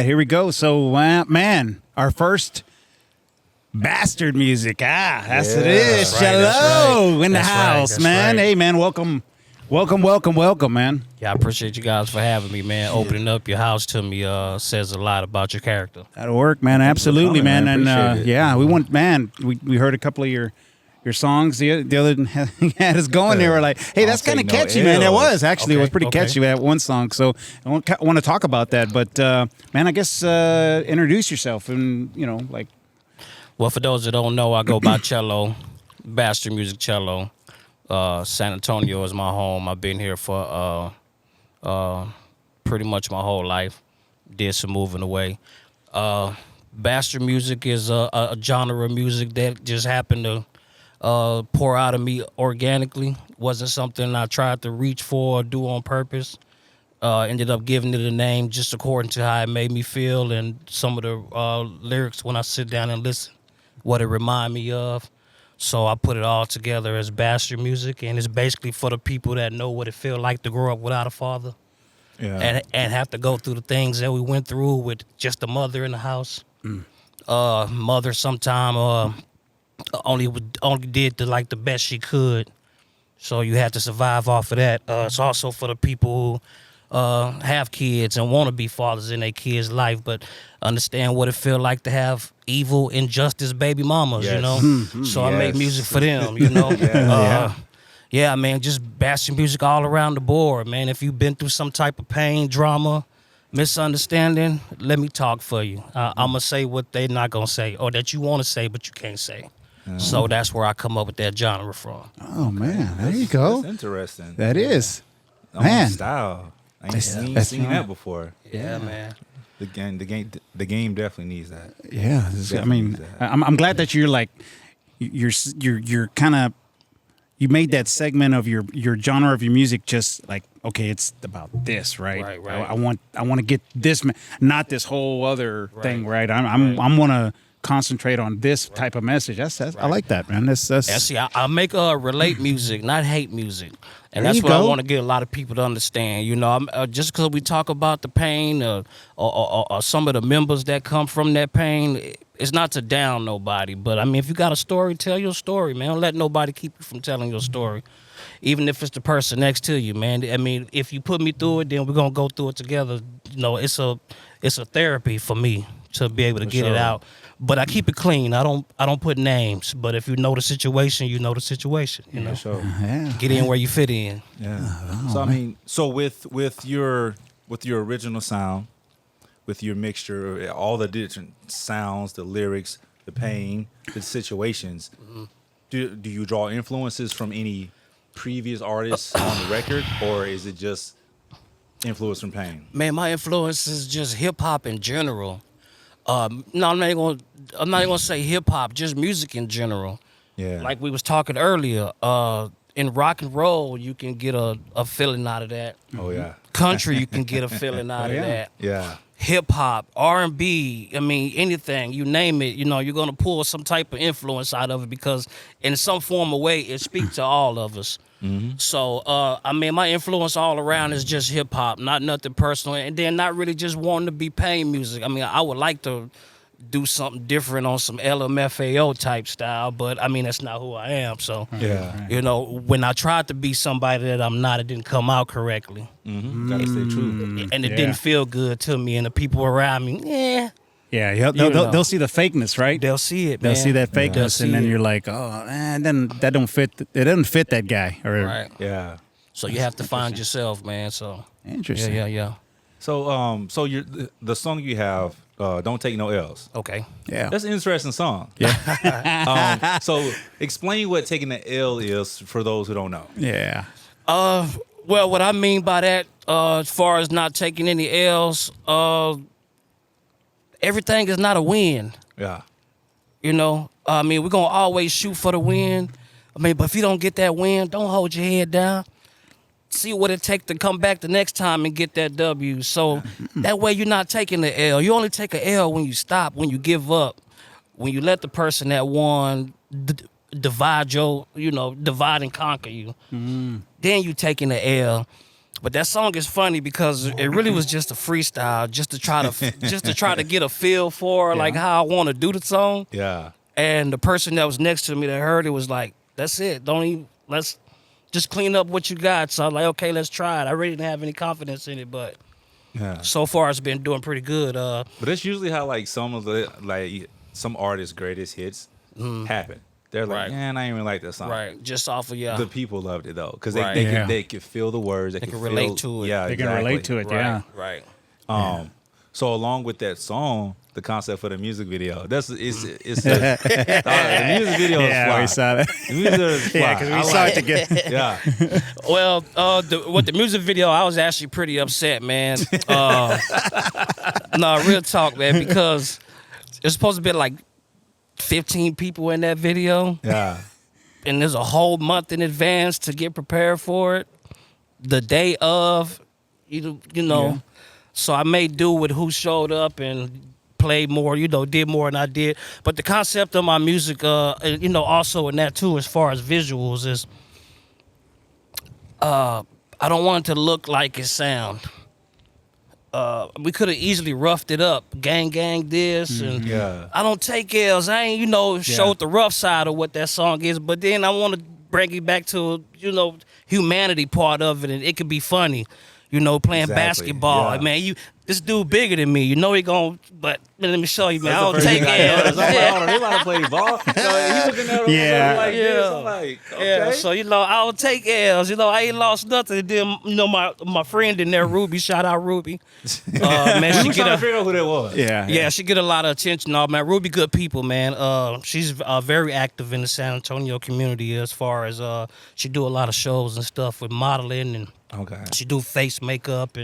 right, here we go. So, man, our first bastard music. That's it is. Chelleaux in the house, man. Hey, man, welcome, man. Yeah, I appreciate you guys for having me, man. Opening up your house to me says a lot about your character. That'll work, man. Absolutely, man. And it. we want, man. We heard a couple of your songs the other had us going there. We're like, hey, that's kind of catchy, man. It was actually it was pretty catchy that one song. So I want to talk about that, but man, I guess introduce yourself and like. Well, for those that don't know, I go by Chelleaux, Bastard Music Chelleaux. San Antonio is my home. I've been here for pretty much my whole life. Did some moving away. Bastard music is a genre of music that just happened to pour out of me organically. Wasn't something I tried to reach for or do on purpose. Ended up giving it a name just according to how it made me feel and some of the lyrics when I sit down and listen, what it remind me of. So I put it all together as bastard music, and it's basically for the people that know what it feel like to grow up without a father, and have to go through the things that we went through with just a mother in the house. Mother sometime only did the best she could, so you had to survive off of that. It's also for the people who have kids and want to be fathers in their kids' life, but understand what it feel like to have evil, injustice baby mamas, So I make music for them, Yeah, man, just bashing music all around the board, man. If you've been through some type of pain, drama, misunderstanding, let me talk for you. I'm going to say what they're not going to say, or that you want to say but you can't say. So that's where I come up with that genre from. Oh, man, there you go. That's interesting. That is. Man. Style. I ain't seen that before. Yeah, man. The game definitely needs that. Yeah, I'm glad that you're like, you're kind of, you made that segment of your genre of your music just like, okay, it's about this, right? Right. I want to get this, not this whole other thing, right? I'm want to concentrate on this type of message. That's I like that, man. That's see, I make relate music, not hate music. And there that's what go. I want to get a lot of people to understand. Just because we talk about the pain or some of the members that come from that pain, it's not to down nobody. But, I mean, if you got a story, tell your story, man. Don't let nobody keep you from telling your story, even if it's the person next to you, man. I mean, if you put me through it, then we're going to go through it together. It's a therapy for me to be able to get it out. But I keep it clean. I don't put names. But if you know the situation, you know the situation. Sure. Get in where you fit in. Yeah. So I mean, with your original sound, with your mixture, all the different sounds, the lyrics, the pain, the situations, do you draw influences from any previous artists on the record, or is it just influence from pain? Man, my influence is just hip hop in general. No, I'm not gonna say hip hop, just music in general. Yeah. Like we was talking earlier, in rock and roll, you can get a feeling out of that. Oh yeah. Country, you can get a feeling out of that. Yeah. Hip hop, R&B, I mean anything, you name it. You're gonna pull some type of influence out of it because in some form or way it speaks to all of us. Mm-hmm. So, I mean, my influence all around is just hip hop, not nothing personal, and then not really just wanting to be pain music. I mean, I would like to do something different on some LMFAO type style, but I mean, that's not who I am. So, when I tried to be somebody that I'm not, it didn't come out correctly. Mm-hmm. Gotta stay true, and it didn't feel good to me, and the people around me, they'll see the fakeness, right? They'll see it. They'll man. see that fakeness, and then you're like, then that don't fit. It doesn't fit that guy, right? Yeah. So you have to find yourself, man. So interesting. Yeah. So, the song you have, "Don't Take No L's." Okay. Yeah. That's an interesting song. Yeah. So explain what taking the L is for those who don't know. Yeah. Well, what I mean by that, as far as not taking any L's, everything is not a win. Yeah. I mean, we're going to always shoot for the win. I mean, but if you don't get that win, don't hold your head down. See what it takes to come back the next time and get that W. So that way you're not taking the L. You only take a L when you stop, when you give up, when you let the person that won divide and conquer you. Then you taking the L. But that song is funny because it really was just a freestyle, just to try to get a feel for like how I want to do the song. Yeah. And the person that was next to me that heard it was like, "That's it. Let's just clean up what you got." So I'm like, "Okay, let's try it." I really didn't have any confidence in it, but so far it's been doing pretty good. But that's usually how like some artists' greatest hits happen. They're like, man, I ain't even like that song. Right, just off of The people loved it though, because Right. they could feel the words. They can relate to it. Yeah, They can relate to it. Yeah. Right. So along with that song, the concept for the music video, it's the music video is fly. We saw that. The music video is fly. Yeah, because we saw it together. Yeah. Well, with the music video, I was actually pretty upset, man. No, real talk, man, because it's supposed to be like 15 people in that video. Yeah. And there's a whole month in advance to get prepared for it. The day of, you know. Yeah. So I made do with who showed up and played more, did more than I did. But the concept of my music, also in that too, as far as visuals, is I don't want it to look like it sound. We could have easily roughed it up, gang this, and I don't take L's. I ain't, showed the rough side of what that song is, but then I want to bring it back to, humanity part of it, and it could be funny. Playing basketball. Yeah. Man, this dude bigger than me. He gonna, but let me show you, man. I don't take L's. I'm like, hold on, they want to play ball. He's looking at him like this. I'm like, okay. Yeah, so, I don't take L's. I ain't lost nothing. And then, my friend in there, Ruby, shout out Ruby. Man, she trying to figure out who that was. Yeah, she get a lot of attention. Man, Ruby, good people, man. She's very active in the San Antonio community as far as she do a lot of shows and stuff with modeling and she do face makeup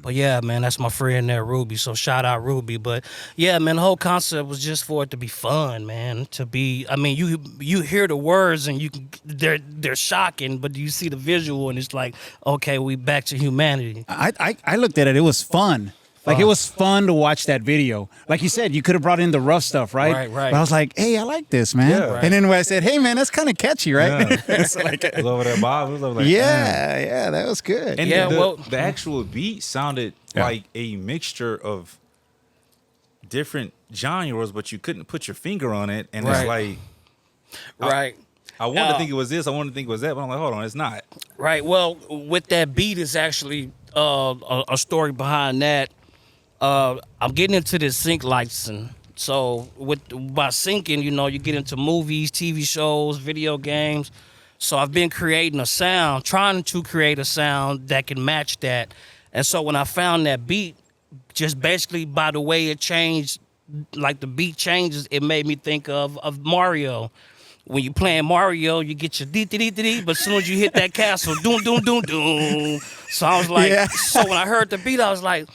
but yeah, man, that's my friend there, Ruby. So shout out Ruby. But yeah, man, the whole concept was just for it to be fun, man. To be, you hear the words and they're shocking, but you see the visual and it's like, okay, we back to humanity. I looked at it. It was fun. Like, it was fun to watch that video. Like you said, you could have brought in the rough stuff, right? Right. But I was like, hey, I like this, man. Yeah. And then when I said, hey, man, that's kind of catchy, right? Yeah. It's like, it was over there, Bob. It was over like, yeah, that was good. And the actual beat sounded like a mixture of different genres, but you couldn't put your finger on it. And it's like, I wanted to think it was this, I wanted to think it was that, but I'm like, hold on, it's not. Right. Well, with that beat is actually a story behind that. I'm getting into this sync licensing. So by syncing, you get into movies, TV shows, video games. So I've been creating a sound, trying to create a sound that can match that. And so when I found that beat, just basically by the way it changed, like the beat changes, it made me think of Mario. When you playing Mario, you get your dee-dee-dee-dee, but as soon as you hit that castle, doom, doom, doom, doom. So I was like, so when I heard the beat, I was like,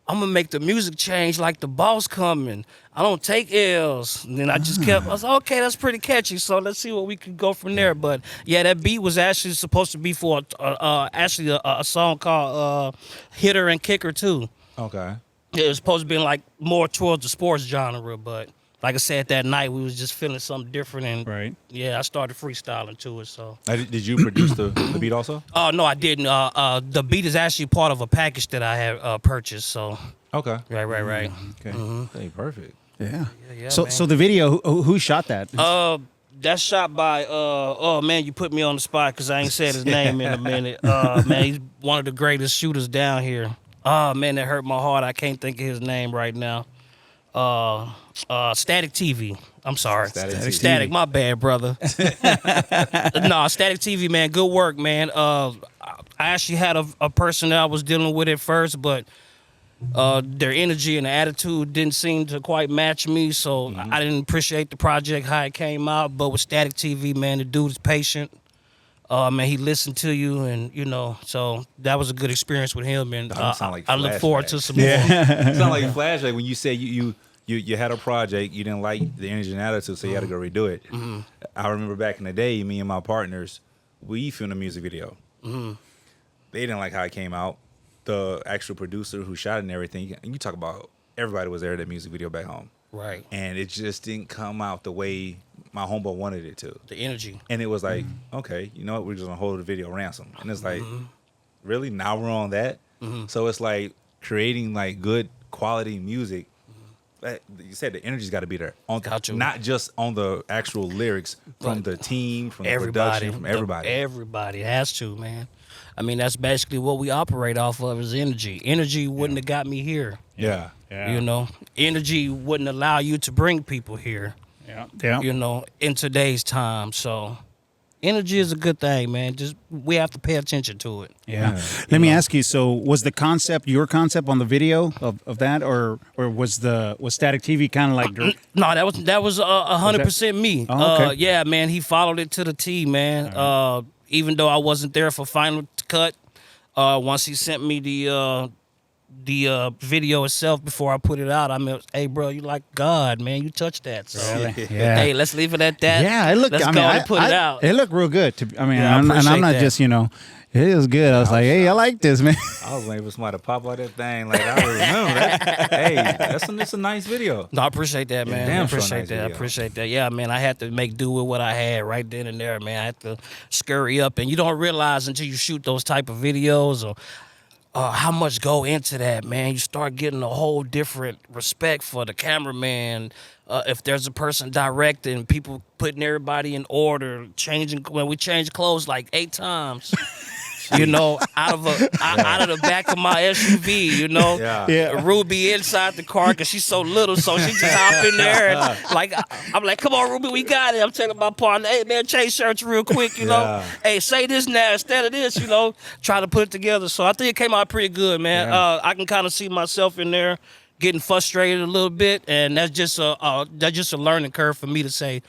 I'm going to make the music change like the boss coming. I don't take L's. And then I just I was like, okay, that's pretty catchy. So let's see what we can go from there. But yeah, that beat was actually supposed to be for a song called Hitter and Kicker too. Okay. It was supposed to be like more towards the sports genre, but like I said, that night we was just feeling something different, and yeah, I started freestyling to it. So, did you produce the beat also? Oh no, I didn't. The beat is actually part of a package that I had purchased. So, okay, right. Okay, Hey, perfect. Yeah. So, man. So the video, who shot that? That's shot by. Oh man, you put me on the spot because I ain't said his name in a minute. Man, he's one of the greatest shooters down here. Oh man, that hurt my heart. I can't think of his name right now. Static TV. I'm sorry. Static. My bad, brother. No, Static TV, man. Good work, man. I actually had a person that I was dealing with at first, but their energy and attitude didn't seem to quite match me, so I didn't appreciate the project, how it came out. But with Static TV, man, the dude is patient. Man, he listened to you, and so that was a good experience with him. And I look forward to some more. It sound like a flashback when you say you had a project, you didn't like the energy and attitude, so you had to go redo it. Mm-hmm. I remember back in the day, me and my partners, we filmed a music video. Mm-hmm. They didn't like how it came out. The actual producer who shot it and everything, and you talk about everybody was there at that music video back home. Right. And it just didn't come out the way my homeboy wanted it to. The energy. And it was like, okay, you know what? We're just going to hold the video ransom. And it's like, really? Now we're on that. So it's like creating like good quality music. You said the energy's got to be there, not just on the actual lyrics, from the team, from the production, from everybody. Everybody has to, man. I mean, that's basically what we operate off of is energy. Energy wouldn't have got me here. Yeah. You know, energy wouldn't allow you to bring people here. Yeah. You know, in today's time. So energy is a good thing, man. Just we have to pay attention to it. Yeah. Let me ask you. So, was the concept your concept on the video of that, or was Static TV kind of like? No, that was 100% me. Oh, okay. Yeah, man. He followed it to the T, man. Right. Even though I wasn't there for final cut, once he sent me the video itself before I put it out, I mean, hey, bro, you like God, man. You touched that. So, hey, let's leave it at that. Yeah, it looked. Let's go and put it out. It looked real good. I'm not that. just, it was good. I was like, hey, I like this, man. I was waiting for somebody to pop out that thing. Like, I remember that. Hey, that's a nice video. No, I appreciate that, man. Damn, I appreciate sure nice that. I video. appreciate that. Yeah, man, I had to make do with what I had right then and there, man. I had to scurry up, and you don't realize until you shoot those type of videos or how much go into that, man. You start getting a whole different respect for the cameraman. If there's a person directing, people putting everybody in order, changing. When we changed clothes like 8 times. You know, out of the back of my SUV, you know, Ruby inside the car because she's so little, so she just hop in there and like I'm like, come on, Ruby, we got it. I'm telling my partner, hey man, change shirts real quick, you know. Hey, say this now instead of this, you know. Try to put it together. So I think it came out pretty good, man. I can kind of see myself in there getting frustrated a little bit, and that's just a learning curve for me to say,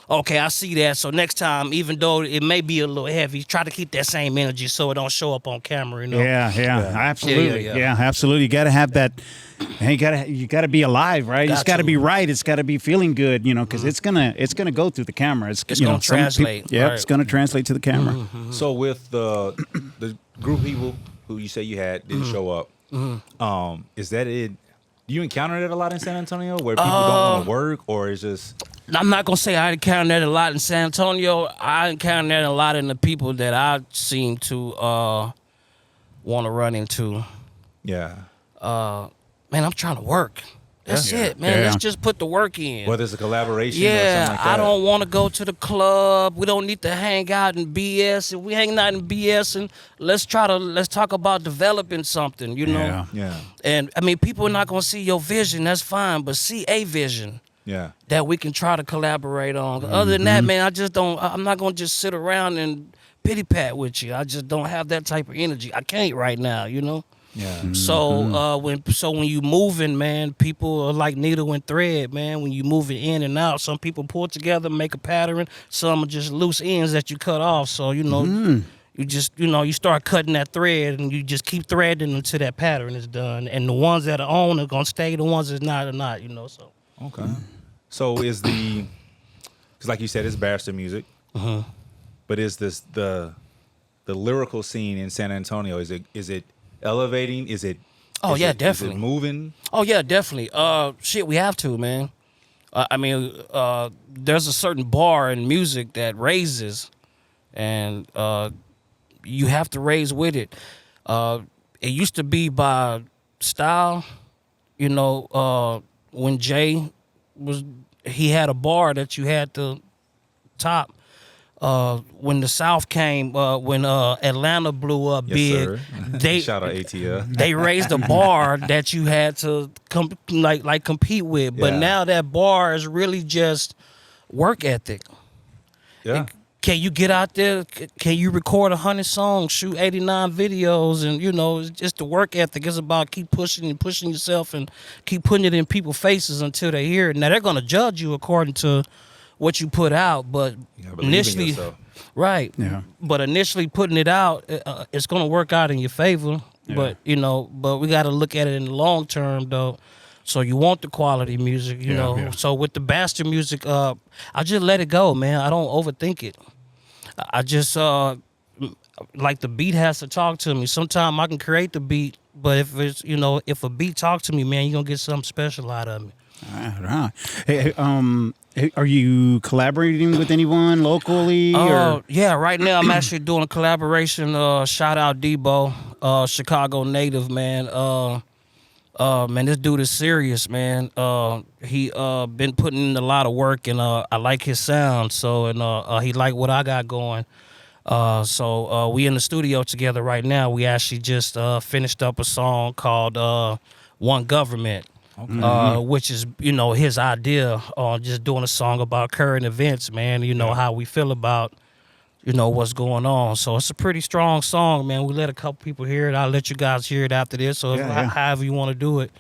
okay, I see that. So next time, even though it may be a little heavy, try to keep that same energy so it don't show up on camera. You know? Absolutely. Yeah, absolutely. You got to have that. You got to be alive, right? It's got to be right. It's got to be feeling good, because it's gonna go through the camera. It's gonna translate. It's gonna translate to the camera. So with the group of people who you say you had didn't show up, is that it? Do you encounter that a lot in San Antonio, where people don't want to work, or is just? I'm not gonna say I encountered that a lot in San Antonio. I encountered that a lot in the people that I seem to want to run into. Yeah. Man, I'm trying to work. That's it, man. Let's just put the work in. Whether it's a collaboration or yeah, something like that. I don't want to go to the club. We don't need to hang out and BS. If we hang out and BS, and let's talk about developing something, you know? Yeah. And, I mean, people are not going to see your vision. That's fine. But see a vision. Yeah. That we can try to collaborate on. Other than that, man, I'm not going to just sit around and pity pat with you. I just don't have that type of energy. I can't right now, you know? Yeah. So when you moving, man, people are like needle and thread, man. When you moving in and out, some people pull together, make a pattern. Some are just loose ends that you cut off. So you just you start cutting that thread, and you just keep threading until that pattern is done. And the ones that are on are gonna stay. The ones that's not are not. So okay. So is because like you said, it's bastard music. But is this the lyrical scene in San Antonio? Is it elevating? Is it? Oh yeah, definitely. Is it moving? Oh yeah, definitely. Shit, we have to, man. I mean, there's a certain bar in music that raises, and you have to raise with it. It used to be by style, when Jay he had a bar that you had to top. When the South came, when Atlanta blew up big, they shout out ATL. They raised a bar that you had to compete with. But now that bar is really just work ethic. Yeah. Can you get out there? Can you record 100 songs, shoot 89 videos, and it's just the work ethic. It's about keep pushing and pushing yourself and keep putting it in people's faces until they hear it. Now they're gonna judge you according to what you put out, but initially, right? Yeah. But initially putting it out, it's gonna work out in your favor. Yeah. But we got to look at it in the long term, though. So you want the quality music, you know. Yeah. So with the bastard music, I just let it go, man. I don't overthink it. I just like the beat has to talk to me. Sometimes I can create the beat But if it's, if a beat talk to me, man, you're gonna get something special out of me. Right. Hey, are you collaborating with anyone locally? Or? Yeah, right now I'm actually doing a collaboration. Shout out Debo, Chicago native, man. Man, this dude is serious, man. He been putting in a lot of work, and I like his sound. So, and he like what I got going. So we in the studio together right now. We actually just finished up a song called One Government. Okay. Which is, his idea on just doing a song about current events, man. How we feel about, what's going on. So it's a pretty strong song, man. We let a couple people hear it. I'll let you guys hear it after this, so however you want to do it.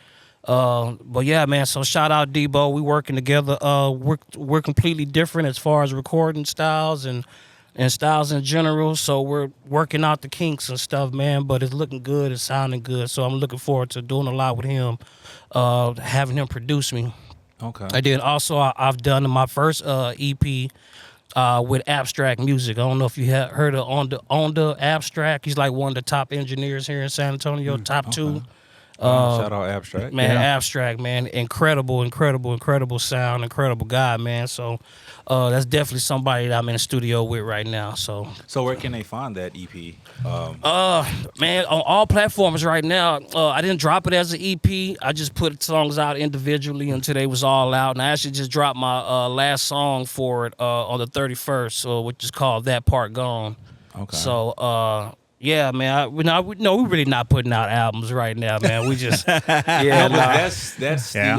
But yeah, man. So shout out Debo. We working together. We're completely different as far as recording styles and styles in general. So we're working out the kinks and stuff, man. But it's looking good. It's sounding good. So I'm looking forward to doing a lot with him. Having him produce me. Okay. I did also. I've done my first EP with Abstract Music. I don't know if you have heard of on the Abstract. He's like one of the top engineers here in San Antonio, top two. Shout out Abstract. Man, Abstract, man. Incredible sound, incredible guy, man. So that's definitely somebody that I'm in the studio with right now. So where can they find that EP? Man, on all platforms right now. I didn't drop it as an EP. I just put songs out individually until they was all out. And I actually just dropped my last song for it on the 31st, which is called That Part Gone. Okay. So yeah, man. We really not putting out albums right now, man. We just that's the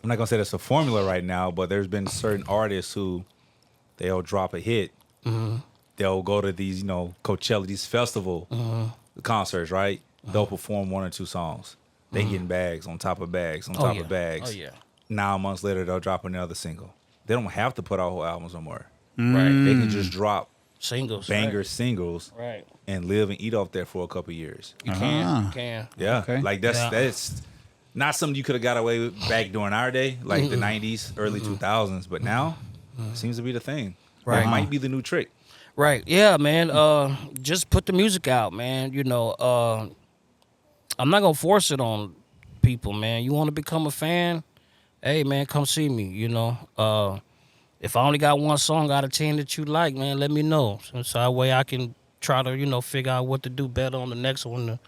I'm not gonna say that's a formula right now, but there's been certain artists who they'll drop a hit, they'll go to these Coachella, these festival concerts, right? They'll perform 1 or 2 songs. They getting bags on top of bags on top of bags. Oh yeah. 9 months later, they'll drop another single. They don't have to put out whole albums no more. Right. They can just drop singles, singles, right, and live and eat off that for a couple of years. You can. Yeah, okay. like that's not something you could have got away with back during our day, like the 90s, early 2000s. But now, it seems to be the thing. Right, it might be the new trick. Right, yeah, man. Just put the music out, man. I'm not gonna force it on people, man. You want to become a fan? Hey, man, come see me. If I only got one song out of 10 that you like, man, let me know. So that way I can try to, figure out what to do better on the next one to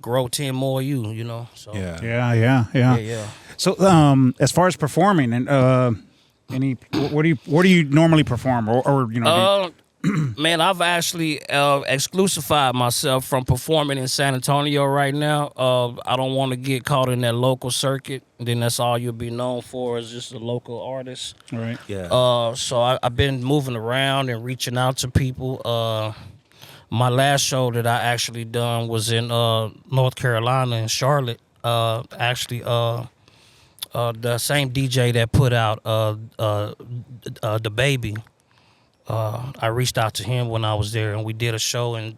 grow 10 more So Yeah. So as far as performing and where do you normally perform or Man, I've actually exclusified myself from performing in San Antonio right now. I don't want to get caught in that local circuit. Then that's all you'll be known for is just a local artist. Right. Yeah. So I've been moving around and reaching out to people. My last show that I actually done was in North Carolina in Charlotte. Actually, the same DJ that put out The Baby. I reached out to him when I was there, and we did a show in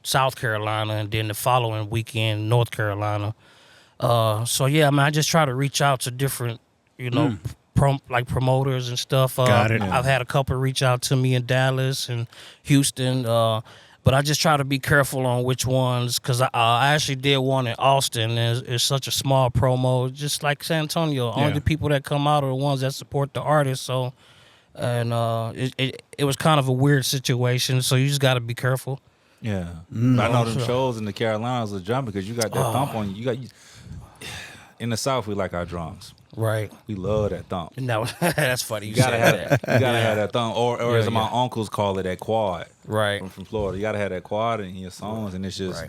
South Carolina, and then the following weekend, North Carolina. So yeah, I mean, I just try to reach out to different, promoters and stuff. Got it. I've had a couple reach out to me in Dallas and Houston, but I just try to be careful on which ones, because I actually did one in Austin, and it's such a small promo, just like San Antonio. Only the people that come out are the ones that support the artist, so... And it was kind of a weird situation, so you just got to be careful. Yeah, but I know them shows in the Carolinas are jumping because you got that thump on you. In the South, we like our drums. Right. We love that thump. No, that's funny. You gotta have that. You gotta have that thump, or as my uncles call it, that quad. Right. From Florida, you gotta have that quad in your songs, and it's just,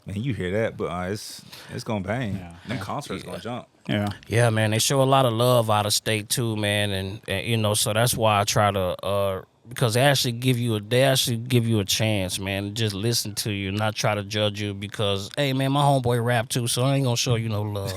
man, you hear that, but it's gonna bang. Yeah. Them concerts gonna jump. Yeah. Yeah, man. They show a lot of love out of state too, man, and so that's why I try to because they actually give you a chance, man. Just listen to you, not try to judge you because, hey, man, my homeboy rap too, so I ain't gonna show you no love.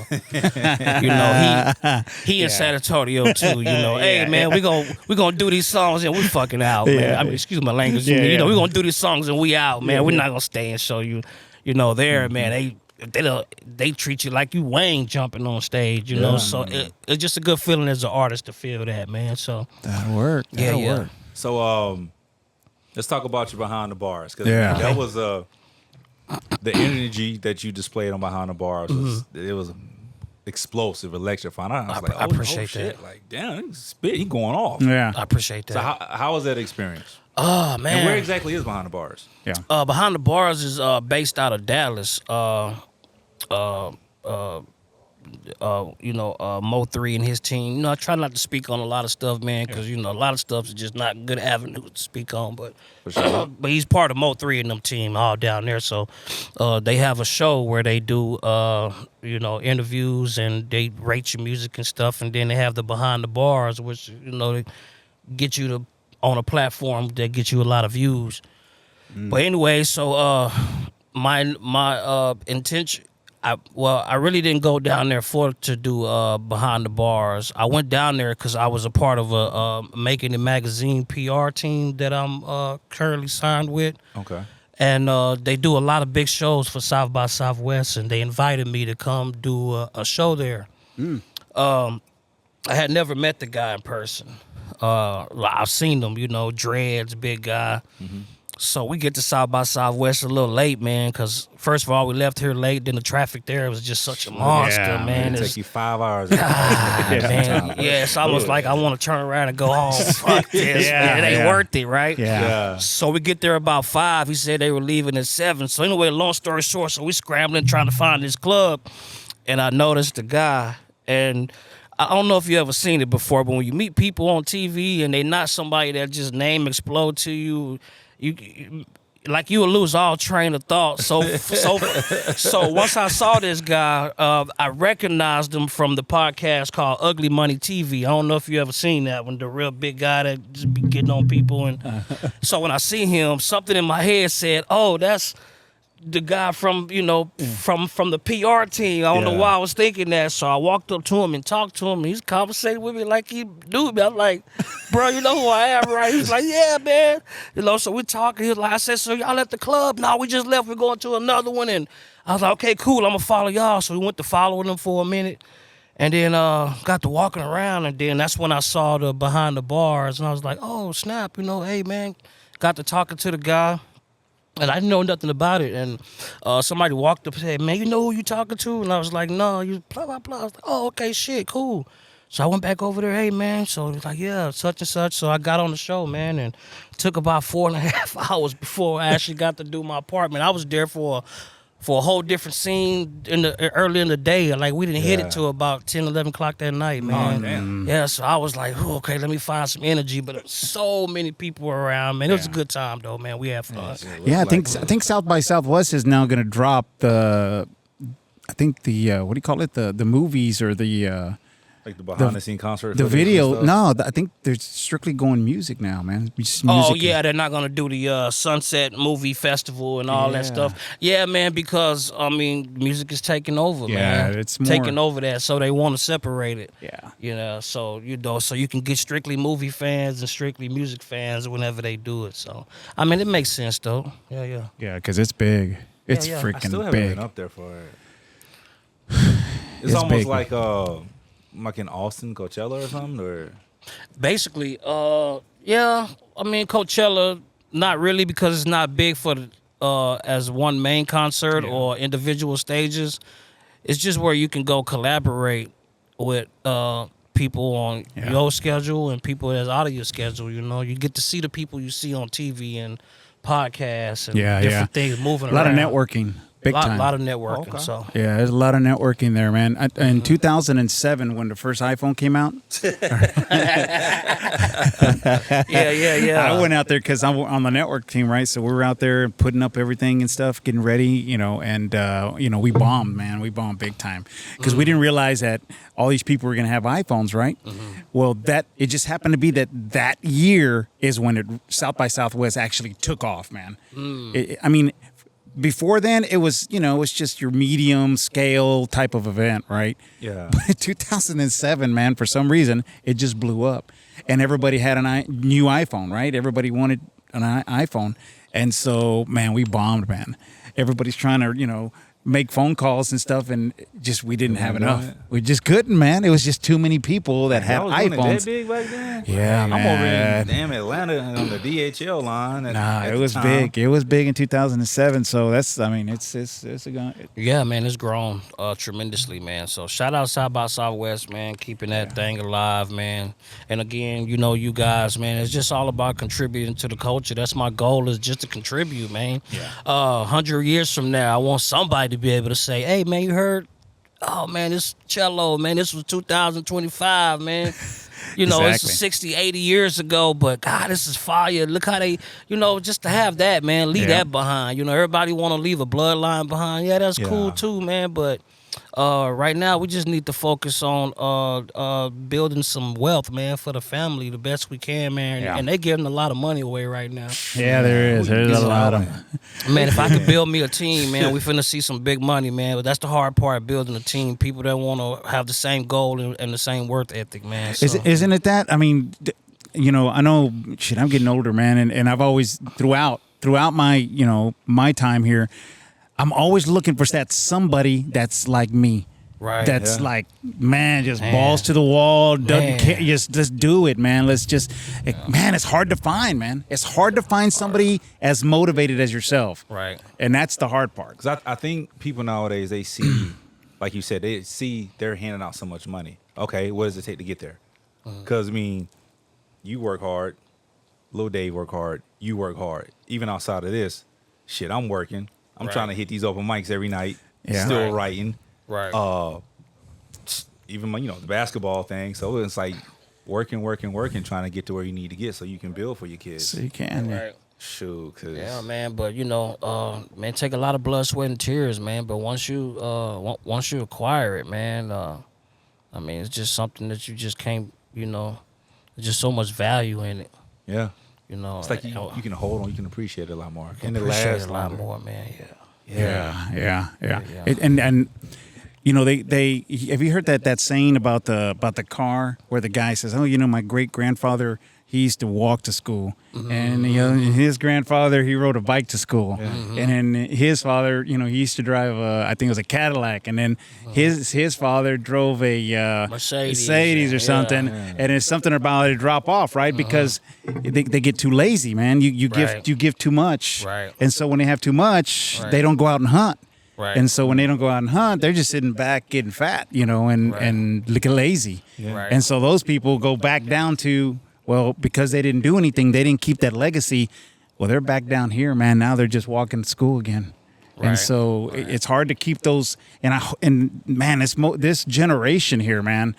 He in San Antonio too, Hey, man, we gonna do these songs and we fucking out, man. I mean, excuse my language, we gonna do these songs and we out, man. We're not gonna stay and show you, there, man. They treat you like you Wayne jumping on stage, So it's just a good feeling as an artist to feel that, man. So that'll work. That'll work. So let's talk about you behind the bars, because that was the energy that you displayed on Behind the Bars was it was explosive, electrifying. I was like, I appreciate shit. that. Like, damn, he going off. Yeah. I appreciate that. So how was that experience? Oh man, And where exactly is Behind the Bars? Yeah. Behind the Bars is based out of Dallas. Mo 3 and his team. You know, I try not to speak on a lot of stuff, man, because a lot of stuff is just not good avenues to speak on. But For sure. but he's part of Mo 3 and them team all down there. So they have a show where they do interviews and they rate your music and stuff, and then they have the Behind the Bars, which they get you on a platform that gets you a lot of views. But anyway, so my intention. I really didn't go down there to do Behind the Bars. I went down there because I was a part of a Making It magazine PR team that I'm currently signed with. Okay. And they do a lot of big shows for South by Southwest, and they invited me to come do a show there. I had never met the guy in person. I've seen him, dreads, big guy. So we get to South by Southwest a little late, man, because first of all, we left here late. Then the traffic there was just such a monster, man. It'll take you 5 hours. Man. Yeah, it's almost like I want to turn around and go home. Fuck this, man. It ain't worth it, right? Yeah. So we get there about 5. He said they were leaving at 7. So anyway, long story short, so we scrambling trying to find this club, and I noticed the guy, and I don't know if you ever seen it before, but when you meet people on TV and they not somebody that just name explode to you, you will lose all train of thought. So once I saw this guy, I recognized him from the podcast called Ugly Money TV. I don't know if you ever seen that one, the real big guy that just be getting on people. And so when I see him, something in my head said, "Oh, that's the guy from from the PR team." I don't know why I was thinking that. So I walked up to him and talked to him. He's conversating with me like he knew me. I'm like, "Bro, you know who I am, right?" He was like, "Yeah, man." So we're talking. He was like, I said, "So y'all at the club?" "No, we just left. We're going to another one." And I was like, "Okay, cool. I'm gonna follow y'all." So we went to following them for a minute, and then got to walking around, and then that's when I saw the Behind the Bars, and I was like, "Oh snap!" Hey man, got to talking to the guy. And I didn't know nothing about it. And somebody walked up and said, "Man, you know who you talking to?" And I was like, "No, you blah, blah, blah." I was like, "Oh, okay, shit, cool." So I went back over there, "Hey, man." So he was like, "Yeah, such and such." So I got on the show, man, and it took about 4.5 hours before I actually got to do my apartment. I was there for a whole different scene early in the day. Like, we didn't hit it till about 10, 11 o'clock that night, man. Oh, damn. Yeah, so I was like, okay, let me find some energy. But so many people were around, man. It was a good time, though, man. We had fun. Yeah, I think South by Southwest is now going to drop the what do you call it? The movies or the Like the behind the scene concert. the video. No, I think they're strictly going music now, man. Just music. Oh yeah, they're not gonna do the Sunset Movie Festival and all that stuff. Yeah, man, because music is taking over, man. Yeah, it's more taking over that, so they want to separate it. Yeah. So so you can get strictly movie fans and strictly music fans whenever they do it. So it makes sense though. Yeah. Yeah, because it's big. It's Yeah. freaking I still haven't big. been up there for it. It's almost big. like in Austin, Coachella or something, or Basically, Coachella, not really, because it's not big for as one main concert or individual stages. It's just where you can go collaborate with people on your schedule and people that's out of your schedule. You get to see the people you see on TV and podcasts and different things moving around. A lot of networking. Big time. A lot of networking. Okay. So Yeah, there's a lot of networking there, man. In 2007, when the first iPhone came out, yeah. I went out there because I'm on the network team, right? So we were out there putting up everything and stuff, getting ready, and we bombed, man. We bombed big time because we didn't realize that all these people were going to have iPhones, right? Well, it just happened to be that year is when South by Southwest actually took off, man. Before then, it was just your medium scale type of event, right? yeah. But in 2007, man, for some reason, it just blew up. And everybody had a new iPhone, right? Everybody wanted an iPhone. And so, man, we bombed, man. Everybody's trying to, make phone calls and stuff, and just we didn't have enough. It. We just couldn't, man. It was just too many people that had was iPhones. That big back then? Yeah, I'm man. over in damn Atlanta on the DHL line. It was big. It was big in 2007. So that's, I mean, it's a Yeah, man, it's grown tremendously, man. So shout out South by Southwest, man, keeping that thing alive, man. And again, you know, you guys, man, it's just all about contributing to the culture. That's my goal, is just to contribute, man. Yeah. 100 years from now, I want somebody to be able to say, hey, man, you heard? Oh, man, this Chelleaux, man, this was 2025, man. You know, Exactly. It's 60, 80 years ago, but God, this is fire. Look how they, you know, just to have that, man, leave that behind. You know, everybody want to leave a bloodline behind. Yeah, that's cool too, man, but right now we just need to focus on building some wealth, man, for the family the best we can, man. Yeah. And they giving a lot of money away right now. Yeah, there is. There's a lot of. Man, if I could build me a team, man, we finna see some big money, man. But that's the hard part, building a team. People that want to have the same goal and the same work ethic, man. So. Isn't it that? I mean, you know, I know, shit, I'm getting older, man, and I've always, throughout my, you know, my time here, I'm always looking for that somebody that's like me. Right. That's like, man, just balls to the wall, doesn't care, just do it, man. Let's just, man, it's hard to find, man. It's hard to find somebody as motivated as yourself. Right. And that's the hard part. Because I think people nowadays, they see, like you said, they see they're handing out so much money. Okay, what does it take to get there? Because, I mean, you work hard, Lil Dave work hard, you work hard. Even outside of this, shit, I'm working. I'm trying to hit these open mics every night, still writing. Right. Even my, you know, the basketball thing. So it's like working, trying to get to where you need to get so you can build for your kids. So you can. Right. Shoot, cause Yeah, man, but you know, man, take a lot of blood, sweat, and tears, man. But once you acquire it, man, I mean, it's just something that you just can't, you know, there's just so much value in it. Yeah, you know, it's like you can hold on, you can appreciate it a lot more, and it lasts a lot more, man. Yeah. And you know, they have you heard that saying about the car where the guy says, oh, you know, my great grandfather, he used to walk to school, and you know, his grandfather, he rode a bike to school, and then his father, you know, he used to drive I think it was a Cadillac, and then his father drove a Mercedes or something, and it's something about it drop off, right? Because they get too lazy, man. You give too much, right? And so when they have too much, they don't go out and hunt. Right. And so when they don't go out and hunt, they're just sitting back getting fat, you know, and looking lazy. Right. And so those people go back down to, well, because they didn't do anything, they didn't keep that legacy. Well, they're back down here, man. Now they're just walking to school again. Right. And so it's hard to keep those. And man, this generation here, man,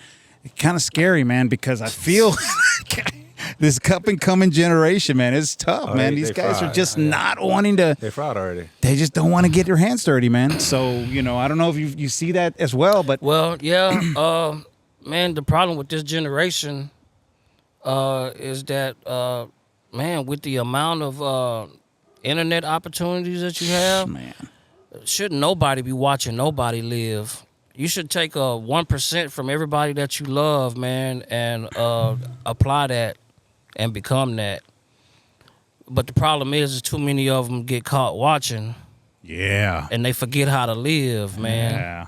kind of scary, man, because I feel this up and coming generation, man, it's tough, man. These guys are just not wanting to. They're fried already. They just don't want to get their hands dirty, man. So, you know, I don't know if you see that as well, but. Well, yeah, man, the problem with this generation is that, man, with the amount of internet opportunities that you have, man, shouldn't nobody be watching nobody live. You should take 1% from everybody that you love, man, and apply that and become that. But the problem is too many of them get caught watching. Yeah. And they forget how to live, man. Yeah.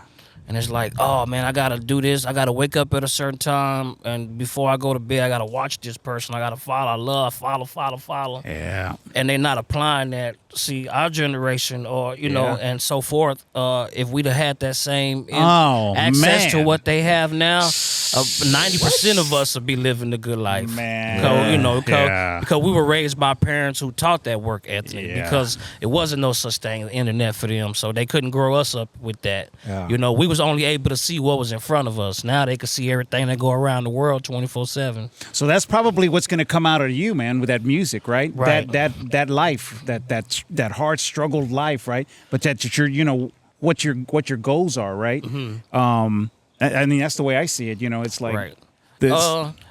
And it's like, oh, man, I got to do this. I got to wake up at a certain time. And before I go to bed, I got to watch this person. I got to follow. Yeah. And they're not applying that. See, our generation or, you know, and so forth, if we'd have had that same access to what they have now, 90% of us would be living the good life. Man. You know, because we were raised by parents who taught that work ethic because it wasn't no such thing as the internet for them. So they couldn't grow us up with that. Yeah. You know, we was only able to see what was in front of us. Now they can see everything that go around the world 24/7. So that's probably what's going to come out of you, man, with that music, right? Right. That life, that hard struggled life, right? But that you're, you know, what your goals are, right? I mean, that's the way I see it. You know, it's like this.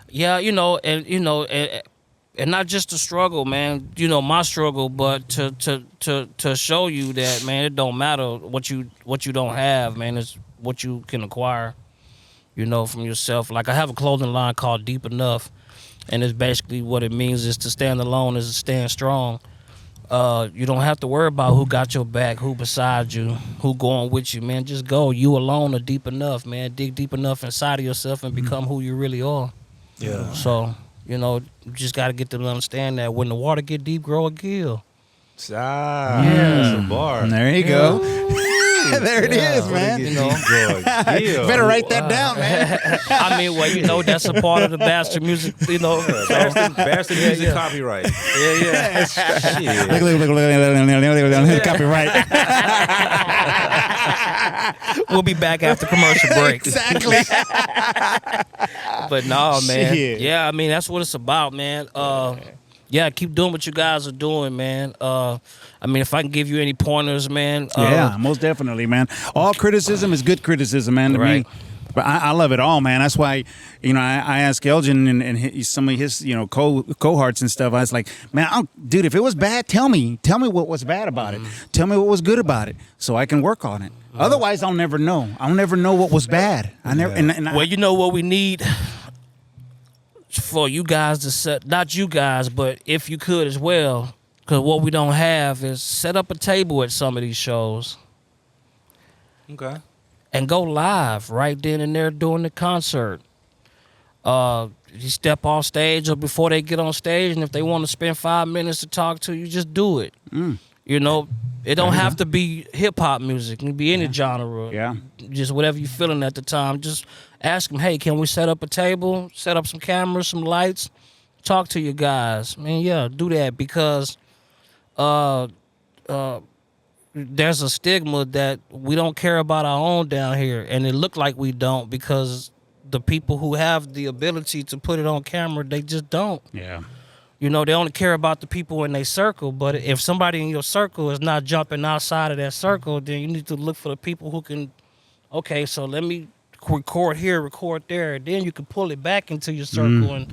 Yeah, you know, and not just the struggle, man. You know, my struggle, but to show you that, man, it don't matter what you don't have, man. It's what you can acquire, you know, from yourself. Like I have a clothing line called Deep Enough, and it's basically what it means is to stand alone is to stand strong. You don't have to worry about who got your back, who beside you, who going with you, man. Just go. You alone are deep enough, man. Dig deep enough inside of yourself and become who you really are. Yeah. So, you just got to get them to understand that when the water get deep, grow a gill. That's a bar. There you go. There it is, man. Better write that down, man. I mean, well, that's a part of the bastard music, Bastard music copyright. Yeah. Look, copyright. We'll be back after commercial break. Exactly. But no, man. Shit. Yeah, I mean, that's what it's about, man. Yeah, keep doing what you guys are doing, man. I mean, if I can give you any pointers, man. Yeah, most definitely, man. All criticism is good criticism, man. To me. But I love it all, man. That's why, I asked Elgin and some of his, cohorts and stuff. I was like, man, dude, if it was bad, tell me what was bad about it. Tell me what was good about it, so I can work on it. Otherwise, I'll never know. I'll never know what was bad. I never. Well, you know what we need for you guys to set, not you guys, but if you could as well, because what we don't have is set up a table at some of these shows. Okay. And go live right then and there during the concert. You step off stage or before they get on stage, and if they want to spend 5 minutes to talk to you, just do it. It don't have to be hip-hop music. It can be any genre. Yeah. Just whatever you're feeling at the time. Just ask them, hey, can we set up a table, set up some cameras, some lights, talk to you guys. Man, yeah, do that because there's a stigma that we don't care about our own down here, and it look like we don't because the people who have the ability to put it on camera, they just don't. Yeah. They only care about the people in their circle, but if somebody in your circle is not jumping outside of that circle, then you need to look for the people who can, okay, so let me record here, record there, then you can pull it back into your circle and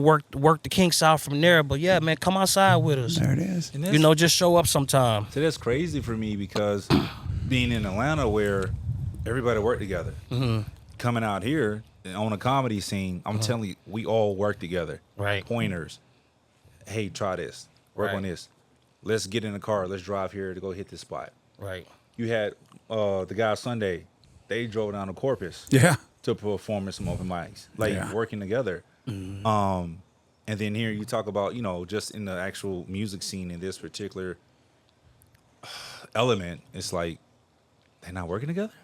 work the kinks out from there. But yeah, man, come outside with us. There it is. Just show up sometime. So that's crazy for me because being in Atlanta where everybody worked together, coming out here on a comedy scene, I'm telling you, we all work together. Right. Pointers. Hey, try this. Work on this. Let's get in the car. Let's drive here to go hit this spot. Right. You had the guys Sunday. They drove down to Corpus. Yeah. To perform in some open mics, working together. Mm-hmm. And then here you talk about, just in the actual music scene in this particular element, it's like they're not working together.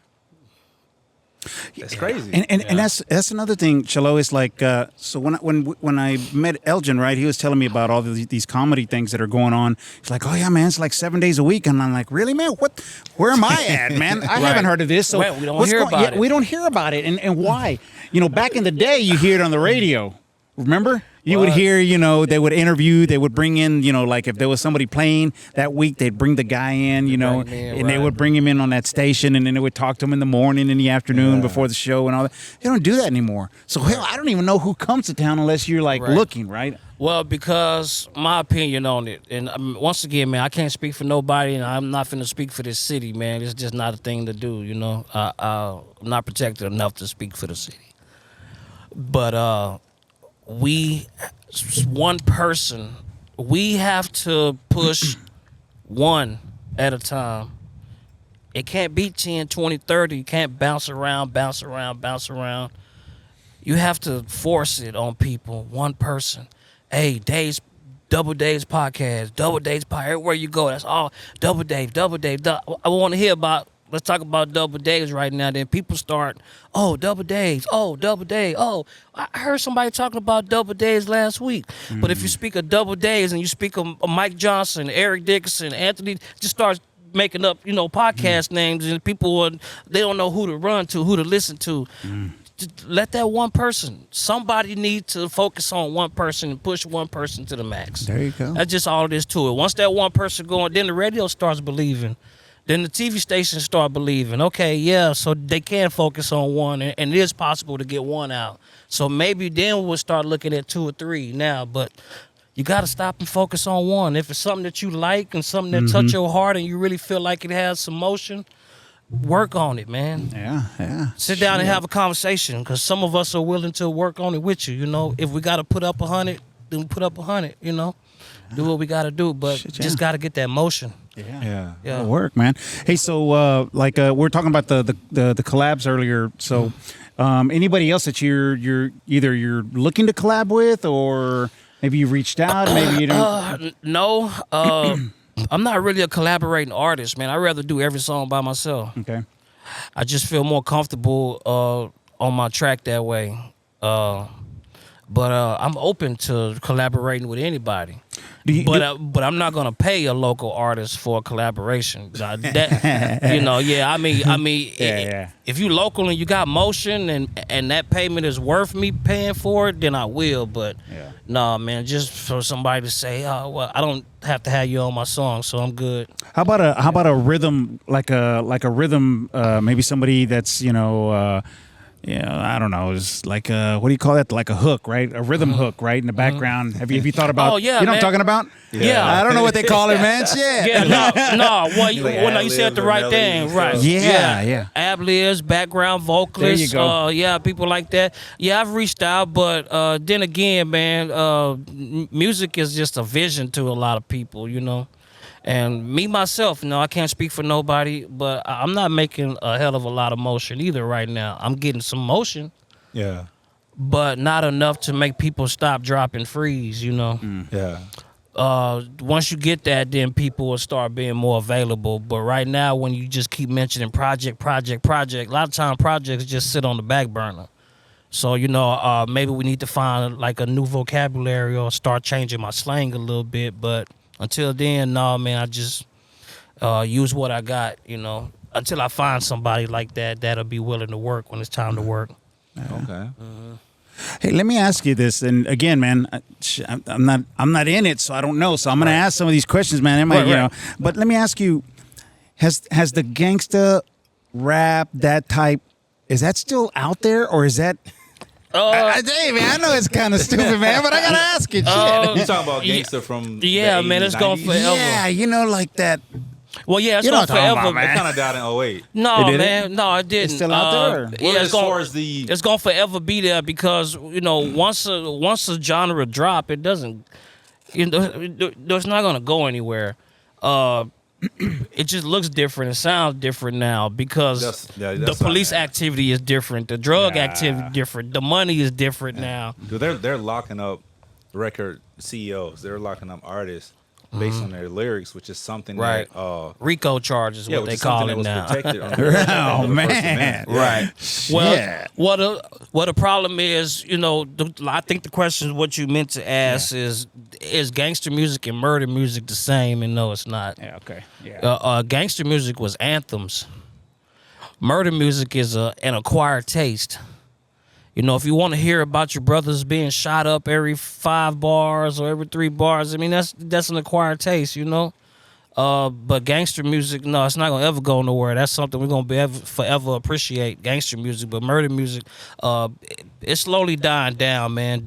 That's crazy. And that's another thing, Chelleaux. It's like so when I met Elgin, right, he was telling me about all these comedy things that are going on. He's like, oh yeah, man, it's like 7 days a week, and I'm like, really, man? What? Where am I at, man? I haven't heard of this. So we don't hear about it. We don't hear about it, and why? Back in the day, you hear it on the radio. Remember? You would hear, they would interview, they would bring in, like if there was somebody playing that week, they'd bring the guy in, they would bring him in on that station, and then they would talk to him in the morning, in the afternoon, before the show and all that. They don't do that anymore. So, hell, I don't even know who comes to town unless you're, looking, right? Well, because my opinion on it, and once again, man, I can't speak for nobody, and I'm not finna speak for this city, man. It's just not a thing to do, I'm not protected enough to speak for the city. But, one person, we have to push one at a time. It can't be 10, 20, 30. You can't bounce around. You have to force it on people, one person. Hey, Double Dave's podcast, everywhere you go, that's all, Double Dave. I want to hear about, let's talk about Double Daves right now. Then people start, Double Daves, Double Dave. I heard somebody talking about Double Daves last week. Mm-hmm. But if you speak of Double Daves and you speak of Mike Johnson, Eric Dickerson, Anthony, just start making up, podcast names, and people, they don't know who to run to, who to listen to. Just let that one person, somebody needs to focus on one person and push one person to the max. There you go. That's just all it is to it. Once that one person going, then the radio starts believing. Then the TV stations start believing, okay, yeah, so they can focus on one, and it is possible to get one out. So maybe then we'll start looking at 2 or 3 now, but you got to stop and focus on one. If it's something that you like and something that touch your heart and you really feel like it has some motion, work on it, man. Yeah. Sit down and have a conversation, because some of us are willing to work on it with you, If we got to put up 100, then put up 100, do what we got to do, but Shit, just got to get that motion. Yeah. That'll work, man. Hey, so we're talking about the collabs earlier. So, anybody else that you're either looking to collab with, or maybe you reached out, maybe you don't. No, I'm not really a collaborating artist, man. I'd rather do every song by myself. Okay. I just feel more comfortable on my track that way. But I'm open to collaborating with anybody. But I'm not gonna pay a local artist for a collaboration. If you local and you got motion and that payment is worth me paying for it, then I will. But nah, man, just for somebody to say, oh, well, I don't have to have you on my song, so I'm good. How about a rhythm, like a rhythm? Maybe somebody that's I don't know. It's like what do you call that? Like a hook, right? A rhythm hook, right? In the background. Have you thought about? Oh yeah, you know what I'm talking about? Yeah. I don't know what they call it, man. Shit. Yeah, no. Well, you said the right thing, right? Yeah. Ad-libs, background vocalists. There you go. People like that. Yeah, I've reached out, but then again, man, music is just a vision to a lot of people, And me, myself, I can't speak for nobody, but I'm not making a hell of a lot of motion either right now. I'm getting some motion. Yeah. But not enough to make people stop, drop, and freeze, Yeah. Once you get that, then people will start being more available. But right now, when you just keep mentioning project, a lot of time projects just sit on the back burner. So, maybe we need to find like a new vocabulary or start changing my slang a little bit, but until then, no, man, I just use what I got, until I find somebody like that'll be willing to work when it's time to work. Okay. Hey, let me ask you this, and again, man, I'm not in it, so I don't know. So I'm going to ask some of these questions, man. But let me ask you: has the gangsta rap, that type, is that still out there, or is that? Hey, man, I know it's kind of stupid, man, but I gotta ask it. You talking about gangster from the 80s, man, it's 90s? gone forever. Yeah, like that. Well, yeah, it's gone forever. It kind of died in 08. No, man, no, it didn't. It's still out there. Well, Yeah, as far as the it's gonna forever be there because once a genre drop, it doesn't. It's not gonna go anywhere. It just looks different. It sounds different now because the police activity is different. The drug activity different. The money is different now. Dude, they're locking up record CEOs. They're locking up artists based on their lyrics, which is something that RICO charges, what they call it now. Oh man, right. Well, what the problem is, I think the question what you meant to ask is gangster music and murder music the same? And no, it's not. Yeah, okay. Yeah. Gangster music was anthems. Murder music is an acquired taste. If you want to hear about your brothers being shot up every 5 bars or every 3 bars, I mean, that's an acquired taste, But gangster music, no, it's not going to ever go nowhere. That's something we're going to forever appreciate, gangster music. But murder music, it's slowly dying down, man.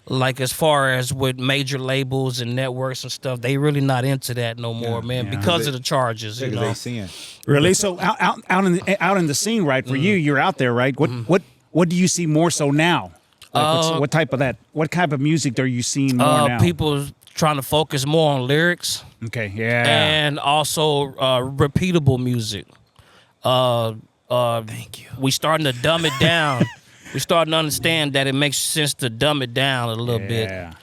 Like as far as with major labels and networks and stuff, they really not into that no more, man, because of the charges, They seeing. Really? So out in the scene, right? For you, you're out there, right? What do you see more so now? Like what type of music are you seeing more now? People trying to focus more on lyrics. Okay, yeah. And also repeatable music. Thank you. We starting to dumb it down. We starting to understand that it makes sense to dumb it down a little bit.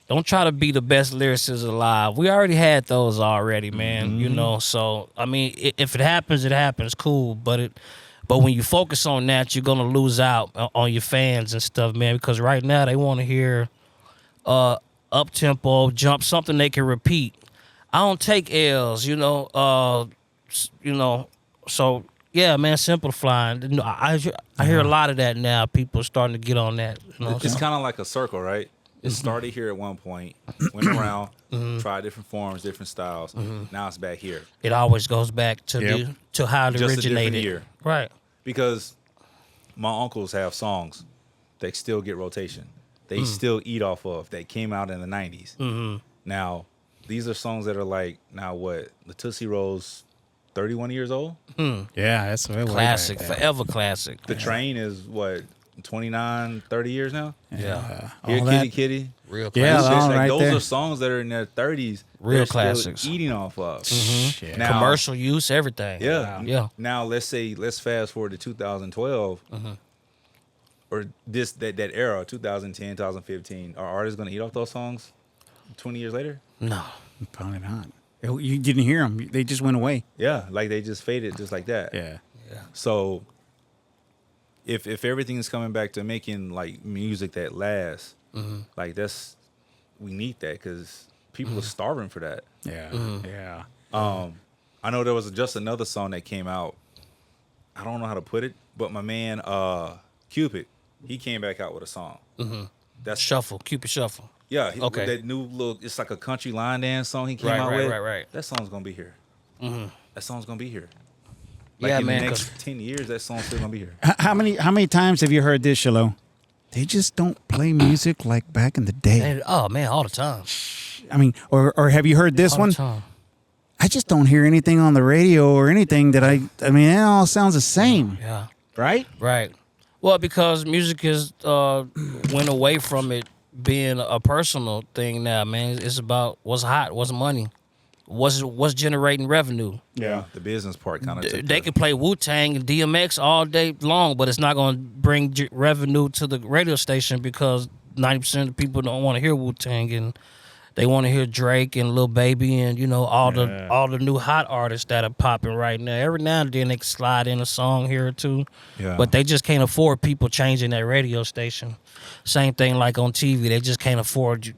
Don't try to be the best lyricist alive. We already had those already, man. So I mean, if it happens, it happens. Cool, but when you focus on that, you're gonna lose out on your fans and stuff, man. Because right now they want to hear up tempo jump, something they can repeat. I don't take L's, So yeah, man, simplifying. I hear a lot of that now. People are starting to get on that. It's kind of like a circle, right? It started here at one point, went around, tried different forms, different styles. Now it's back here. It always goes back to how it Just originated. a different year. Right. Because my uncles have songs that still get rotation. They still eat off of. That came out in the 90s. Now, these are songs that are like, now what? The Tootsie Roll's 31 years old? Yeah, that's Classic, forever classic. The Train is what? 29, 30 years now. Yeah. Here, All Kitty that- Kitty. Real Yeah, classic. all Like, right those there. are songs that are in their 30s. Real they're still classics. eating off of. Shit. Now- Commercial use, everything. Yeah. Yeah. Now let's fast forward to 2012. Or that era, 2010, 2015. Are artists going to eat off those songs 20 years later? No. Probably not. You didn't hear them. They just went away. Yeah, like they just faded just like that. Yeah. So if everything's coming back to making like music that lasts, like we need that because people are starving for that. Yeah. Yeah. I know there was just another song that came out. I don't know how to put it, but my man Cupid, he came back out with a song. That's Shuffle. Cupid Shuffle. Yeah, Okay. that new little, it's like a country line dance song he came Right, out right, with. right. That song's gonna be here. That song's gonna be here. Yeah, in man, the 'cause- next 10 years, that song's still gonna be here. How many times have you heard this, Chelleaux? They just don't play music like back in the day. And, oh man, all the time. I mean, or have you heard this All one? the time. I just don't hear anything on the radio or anything that I mean, it all sounds the same, Yeah. right? Right. Well, because music is went away from it being a personal thing now, man. It's about what's hot, what's money, what's generating revenue. Yeah, the business part kind of. They could play Wu-Tang and DMX all day long, but it's not going to bring revenue to the radio station because 90% of the people don't want to hear Wu-Tang and they want to hear Drake and Lil Baby and all the new hot artists that are popping right now. Every now and then they can slide in a song here or two, Yeah. but they just can't afford people changing that radio station. Same thing like on TV, they just can't afford you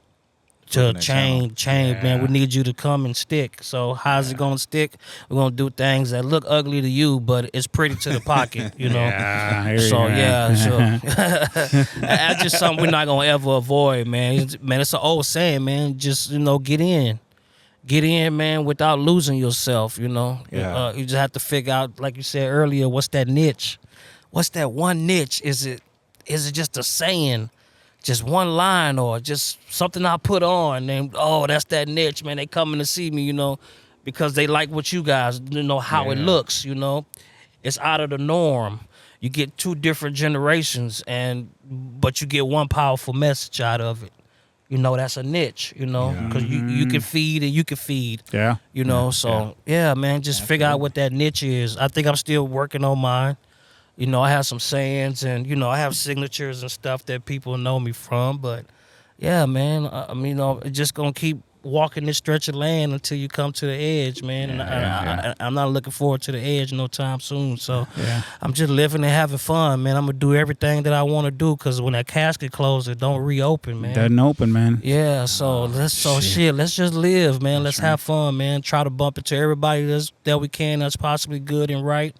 to Flipping that change, man. We need you to come and stick. So how's it gonna stick? We're gonna do things that look ugly to you, but it's pretty to the pocket, Yeah, I hear So you, yeah, man. so that's just something we're not gonna ever avoid, man. It's an old saying, man. Just get in, man, without losing yourself. Yeah. You just have to figure out, like you said earlier, what's that niche? What's that one niche? Is it just a saying? Just one line or just something I put on and that's that niche, man. They coming to see me, because they like what you guys, how it looks, It's out of the norm. You get two different generations but you get one powerful message out of it. That's a niche, because you can feed and you can feed. Yeah. Man, just figure out what that niche is. I think I'm still working on mine. I have some sayings and, I have signatures and stuff that people know me from. But, yeah, man, just going to keep walking this stretch of land until you come to the edge, man. And I'm not looking forward to the edge no time soon. So I'm just living and having fun, man. I'm going to do everything that I want to do because when that casket closes, it don't reopen, man. Doesn't open, man. Yeah, so let's just live, man. Let's have fun, man. Try to bump into everybody that we can that's possibly good and right.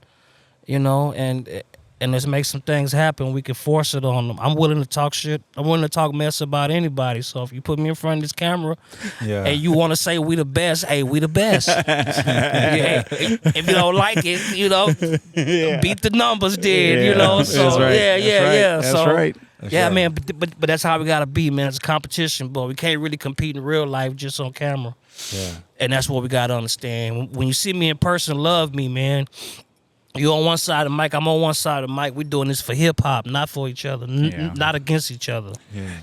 And let's make some things happen. We can force it on them. I'm willing to talk shit. I'm willing to talk mess about anybody. So if you put me in front of this camera and you want to say we the best, hey, we the best. If you don't like it, beat the numbers, then, So, that's right. yeah. That's So, right. man, but that's how we got to be, man. It's a competition, but we can't really compete in real life just on camera. Yeah. And that's what we got to understand. When you see me in person, love me, man. You on one side of the mic, I'm on one side of the mic. We're doing this for hip-hop, not for each other, not against each other.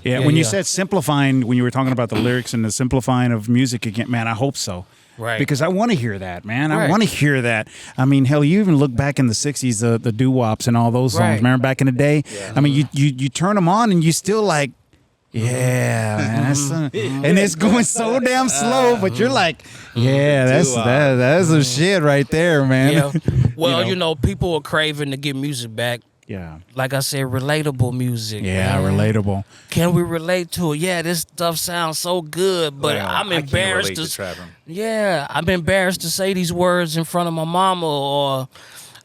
Yeah, when you said simplifying, when you were talking about the lyrics and the simplifying of music again, man, I hope so. Right. Because I want to hear that, man. I Right. want to hear that. I mean, hell, you even look back in the 60s, the doo-wops and all those songs. Right. Remember back in the day? Yeah. I mean, you turn them on and you still like, yeah, man. That's, and it's going so damn slow, but you're like, yeah, that's some shit right there, man. Yeah. Well, people are craving to get music back. Yeah. Like I said, relatable music. Yeah, man. relatable. Can we relate to it? Yeah, this stuff sounds so good, but I'm embarrassed I'm embarrassed to say these words in front of my mama or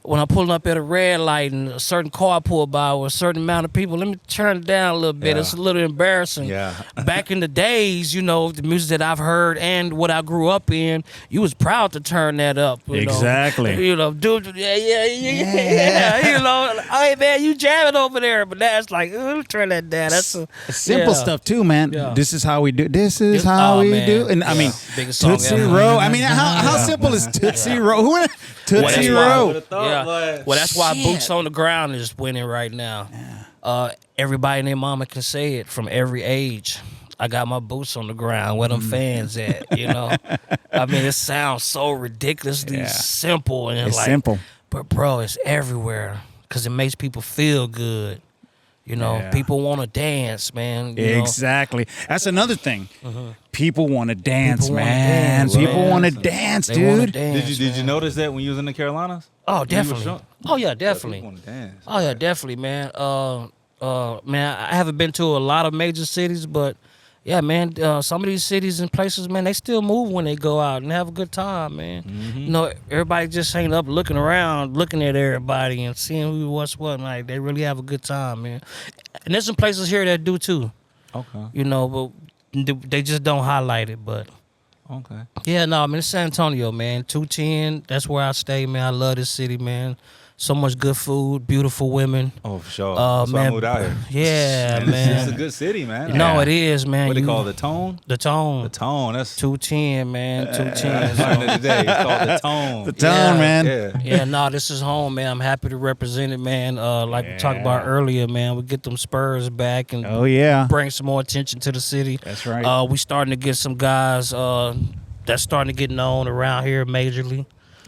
when I'm pulling up at a red light and a certain car pull by with a certain amount of people. Let me turn it down a little bit. Yeah. It's a little embarrassing. Yeah. Back in the days, the music that I've heard and what I grew up in, you was proud to turn that up. Exactly. Dude, yeah. Hey man, you jamming over there, but that's like, turn that down. That's simple stuff too, man. Yeah. This is how we do. This is how we do. And I mean, biggest song Tootsie ever. Roll. I mean, how simple is Tootsie Roll? Who Tootsie Well, Roll? Yeah. Well, that's why Shit. Boots on the Ground is winning right now. everybody and their mama can say it from every age. I got my boots on the ground. Where them fans at? You know, I mean, it sounds so ridiculously simple, and It's simple, but bro, it's everywhere because it makes people feel good. You know, people want to dance, man. You know? Exactly. That's another thing. People want to dance, People wanna man. dance, People man. want to dance, They wanna dude. dance, Did you notice that when you was in the Carolinas? Oh, When you was definitely. drunk? Oh, yeah, People definitely. wanna dance. Oh, yeah, definitely, man. Man, I haven't been to a lot of major cities, but yeah, man, some of these cities and places, man, they still move when they go out and have a good time, man. You know, everybody just ain't up looking around, looking at everybody and seeing who what's what. Like, they really have a good time, man. And there's some places here that do too. Okay. You know, but they just don't highlight it. But Okay. yeah, no, I mean, it's San Antonio, man. 210, that's where I stay, man. I love this city, man. So much good food, beautiful women. Oh, for sure. That's why I man, moved out here. Yeah, man. It's a good city, man. No, it is, man. What they call it, the Tone? The Tone. The Tone. That's 210, man. 210. learned it today. It's called the Tone. The tone, man. Yeah. Yeah, no, this is home, man. I'm happy to represent it, man. Like we talked about earlier, man. We get them Spurs back and Oh, yeah. bring some more attention to the city. That's right. We starting to get some guys that's starting to get known around here majorly.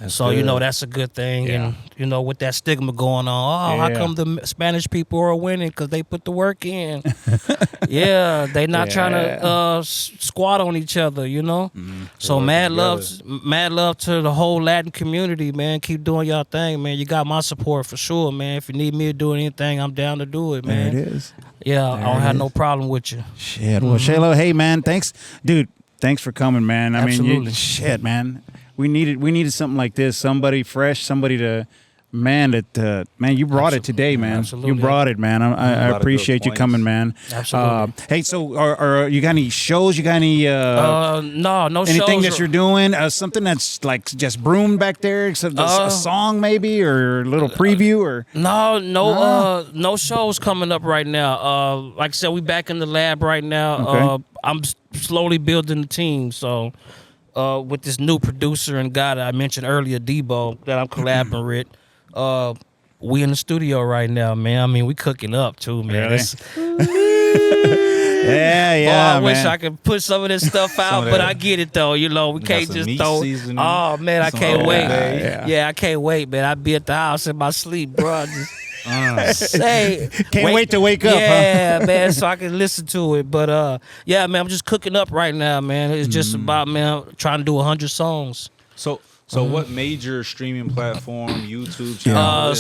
So, you good. know, that's a good thing. Yeah. And, you know, with that stigma going on, how Yeah. come the Spanish people are winning? Because they put the work in. Yeah, they not trying to squat on each other, you know? So mad love to the whole Latin community, man. Keep doing y'all thing, man. You got my support for sure, man. If you need me to do anything, I'm down to do it, There man. it is. Yeah, I don't have no problem with you. Shit. Well, Chelleaux, hey, man, thanks. Dude, thanks for coming, man. I mean, Absolutely. shit, man. We needed something like this. Somebody fresh, somebody to, man, you brought it today, man. Absolutely. You brought it, man. lot I of good appreciate you points. coming, man. Absolutely. Hey, so are you got any shows? You got any No anything shows. that you're doing? Something that's like just broomed back there? A song maybe, or a little preview, or No shows coming up right now. Like I said, we back in the lab right now. Okay. I'm slowly building the team. So, with this new producer and guy that I mentioned earlier, Debo, that I'm collabing with, we in the studio right now, man. I mean, we cooking up too, man. Really? Yeah, I man. wish I could put some of this stuff out, of but that. I get it though. You know, we got can't some just meat throw. seasoning, Oh man, I some can't Old wait. Bay. Yeah, I can't wait, man. I be at the house in my sleep, bro. Say, Can't wait to wake up, huh? Yeah, man, so I can listen to it. But yeah, man, I'm just cooking up right now, man. It's just about, man, trying to do 100 songs. So what major streaming platform, YouTube channel?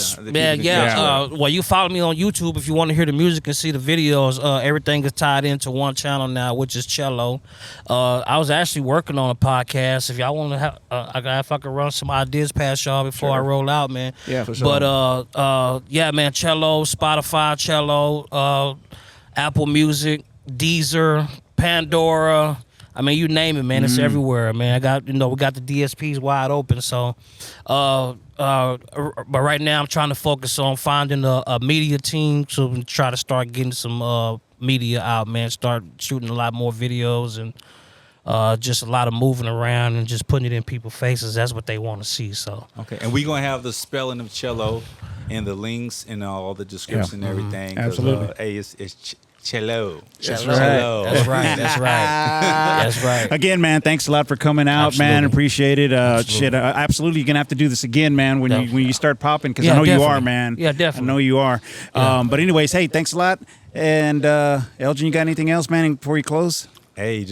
Well, you follow me on YouTube if you want to hear the music and see the videos. Everything is tied into one channel now, which is Chelleaux. I was actually working on a podcast. If y'all want to have, if I could run some ideas past y'all before I roll out, man. Yeah, for sure. But yeah, man, Chelleaux, Spotify, Chelleaux, Apple Music, Deezer, Pandora. I mean, you name it, man. It's everywhere, man. We got the DSPs wide open. So, but right now I'm trying to focus on finding a media team to try to start getting some media out, man. Start shooting a lot more videos and just a lot of moving around and just putting it in people's faces. That's what they want to see. So, Okay, and we're gonna have the spelling of Chellaux and the links and all the description and everything. 'cause, Absolutely. hey, it's Chelleaux. That's right. Chelleaux. That's right. That's right. That's right. Again, man, thanks a lot for coming out, man. Absolutely. Appreciate it. Absolutely, you're gonna have to do this again, man. When you start popping, because Yeah, I know you are, definitely. man. Yeah, definitely. I know you are. But anyways, hey, thanks a lot. And Elgin, you got anything else, man, before you close? Hey,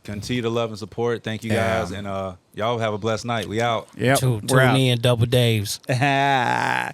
continue to love and support. Thank you Yeah. guys, and y'all have a blessed night. We out. Yep, Tune we're out. in, Double Daves. All right.